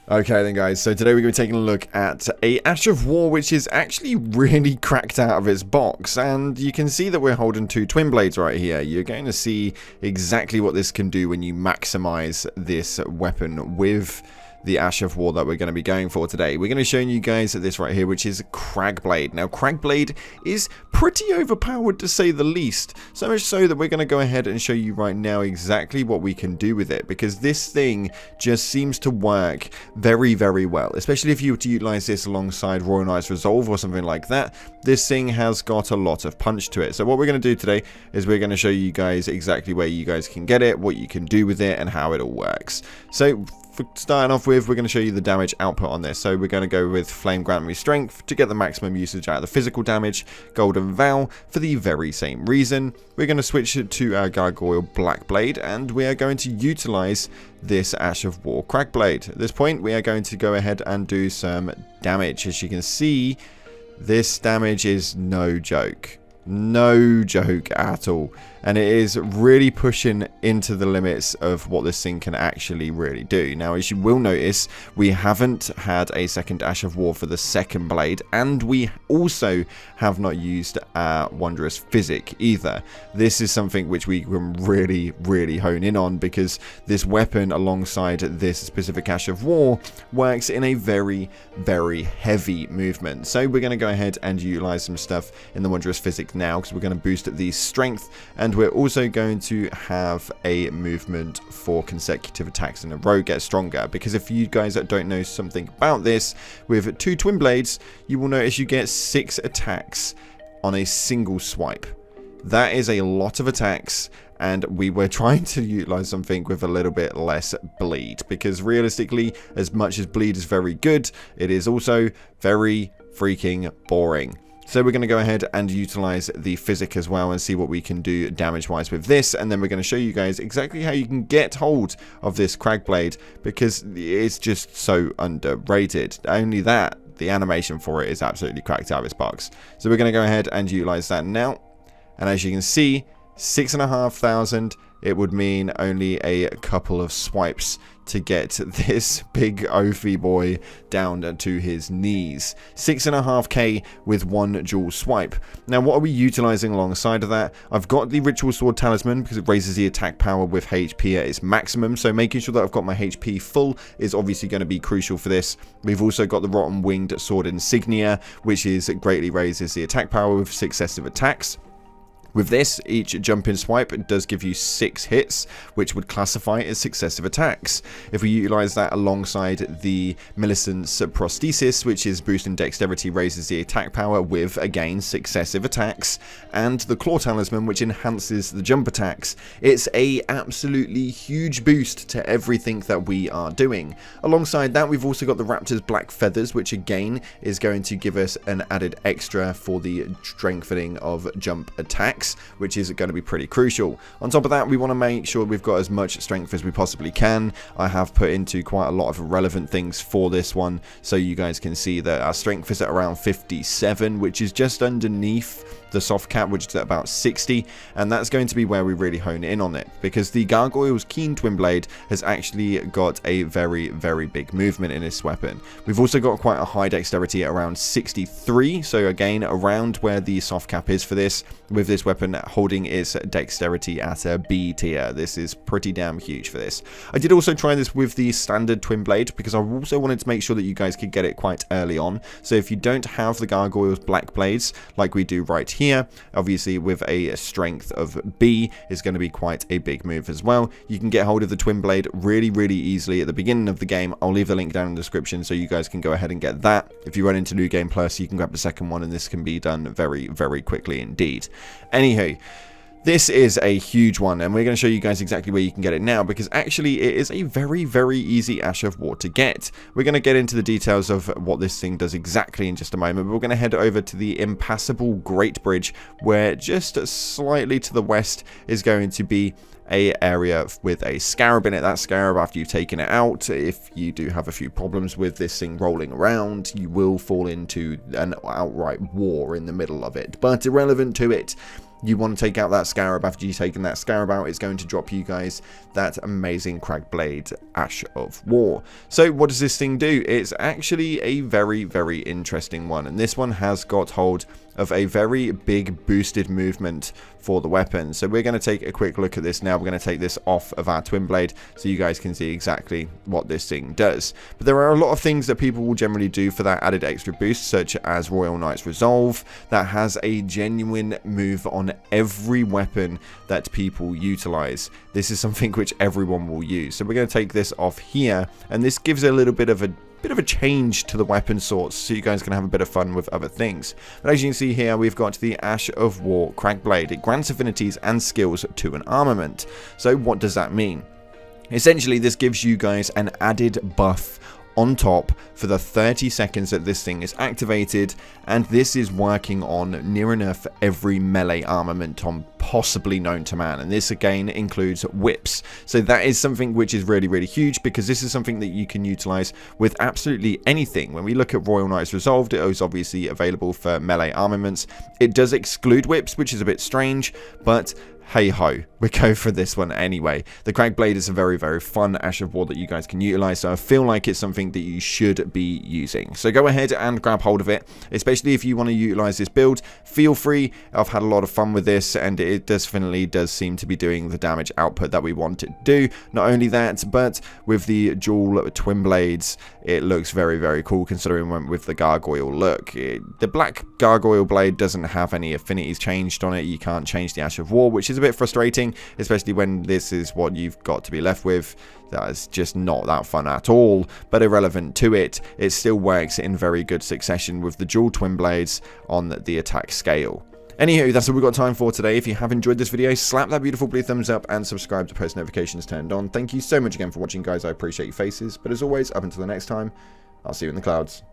Okay then guys, so today we're going to be taking a look at a Ash of War which is actually really cracked out of its box, and you can see that we're holding two twin blades right here. You're going to see exactly what this can do when you maximize this weapon with the Ash of War that we're going to be going for today. We're going to show you guys this right here, which is Crag Blade. Now, Crag Blade is pretty overpowered to say the least. So much so that we're going to go ahead and show you right now exactly what we can do with it, because this thing just seems to work very, very well. Especially if you were to utilize this alongside Royal Knight's Resolve or something like that. This thing has got a lot of punch to it. So what we're going to do today is we're going to show you guys exactly where you guys can get it, what you can do with it, and how it all works. So for starting off with, we're going to show you the damage output on this. So we're going to go with Flame Grant Me Strength to get the maximum usage out of the physical damage, Golden Vow for the very same reason. We're going to switch it to our Gargoyle Black Blade, and we are going to utilize this Ash of War Crag Blade. At this point, we are going to go ahead and do some damage. As you can see, this damage is no joke. No joke at all, and it is really pushing into the limits of what this thing can actually really do. Now, as you will notice, we haven't had a second Ash of War for the second blade, and we also have not used our Wondrous Physic either. This is something which we can really hone in on, because this weapon alongside this specific Ash of War works in a very heavy movement. So we're going to go ahead and utilize some stuff in the Wondrous Physic now, because we're going to boost the strength, and we're also going to have a movement for consecutive attacks in a row get stronger. Because if you guys don't know something about this, with two twin blades, you will notice you get 6 attacks on a single swipe. That is a lot of attacks, and we were trying to utilize something with a little bit less bleed, because realistically, as much as bleed is very good, it is also very freaking boring. So we're going to go ahead and utilize the physic as well and see what we can do damage wise with this, and then we're going to show you guys exactly how you can get hold of this Crag Blade, because it's just so underrated. Only that, the animation for it is absolutely cracked out of its box. So we're going to go ahead and utilize that now, and as you can see, 6,500, it would mean only a couple of swipes to get this big Ophi boy down to his knees. 6.5k with one dual swipe. Now, what are we utilizing alongside of that? I've got the Ritual Sword Talisman because it raises the attack power with HP at its maximum, so making sure that I've got my HP full is obviously going to be crucial for this. We've also got the Rotten Winged Sword Insignia, which is greatly raises the attack power with successive attacks. With this, each jumping swipe does give you 6 hits, which would classify as successive attacks. If we utilize that alongside the Millicent's Prosthesis, which is boosting dexterity, raises the attack power with, again, successive attacks, and the Claw Talisman, which enhances the jump attacks, it's a absolutely huge boost to everything that we are doing. Alongside that, we've also got the Raptor's Black Feathers, which again is going to give us an added extra for the strengthening of jump attacks, which is going to be pretty crucial. On top of that, we want to make sure we've got as much strength as we possibly can. I have put into quite a lot of relevant things for this one, so you guys can see that our strength is at around 57, which is just underneath the soft cap, which is at about 60, and that's going to be where we really hone in on it, because the Gargoyle's Keen Twin Blade has actually got a very big movement in this weapon. We've also got quite a high dexterity at around 63, so again around where the soft cap is for this, with this weapon holding its dexterity at a B tier. This is pretty damn huge for this. I did also try this with the standard twin blade, because I also wanted to make sure that you guys could get it quite early on. So if you don't have the Gargoyle's Black Blades like we do right here, obviously with a strength of B is going to be quite a big move as well. You can get hold of the twin blade really easily at the beginning of the game. I'll leave the link down in the description so you guys can go ahead and get that. If you run into New Game Plus, you can grab the second one, and this can be done very quickly indeed. Anywho, this is a huge one, and we're going to show you guys exactly where you can get it now, because actually it is a very easy Ash of War to get. We're going to get into the details of what this thing does exactly in just a moment, but we're going to head over to the Impassable Great Bridge, where just slightly to the west is going to be a area with a scarab in it. That scarab, after you've taken it out, if you do have a few problems with this thing rolling around, you will fall into an outright war in the middle of it. But irrelevant to it, you want to take out that scarab. After you've taken that scarab out, it's going to drop you guys that amazing Crag Blade Ash of War. So what does this thing do? It's actually a very, very interesting one, and this one has got hold of a very big boosted movement for the weapon. So we're going to take a quick look at this now. We're going to take this off of our twin blade so you guys can see exactly what this thing does. But there are a lot of things that people will generally do for that added extra boost, such as Royal Knight's Resolve, that has a genuine move on every weapon that people utilize. This is something which everyone will use. So we're going to take this off here, and this gives a little bit of a change to the weapon sorts, so you guys can have a bit of fun with other things. But as you can see here, we've got the Ash of War Crag Blade. It grants affinities and skills to an armament. So what does that mean? Essentially, this gives you guys an added buff on top for the 30 seconds that this thing is activated, and this is working on near enough every melee armament on possibly known to man, and this again includes whips. So that is something which is really, really huge, because this is something that you can utilize with absolutely anything. When we look at Royal Knight's Resolved, it is obviously available for melee armaments. It does exclude whips, which is a bit strange, but hey ho, we go for this one anyway. The Crag Blade is a very, very fun Ash of War that you guys can utilize, so I feel like it's something that you should be using. So go ahead and grab hold of it, especially if you want to utilize this build. Feel free. I've had a lot of fun with this, and it definitely does seem to be doing the damage output that we want it to do. Not only that, but with the dual twin blades, it looks very, very cool, considering with the gargoyle look. The black gargoyle blade doesn't have any affinities changed on it. You can't change the Ash of War, which is a bit frustrating, especially when this is what you've got to be left with. That is just not that fun at all, but irrelevant to it, it still works in very good succession with the dual twin blades on the attack scale. Anywho, that's all we've got time for today. If you have enjoyed this video, slap that beautiful blue thumbs up and subscribe to post notifications turned on. Thank you so much again for watching, guys. I appreciate your faces, but as always, up until the next time, I'll see you in the clouds.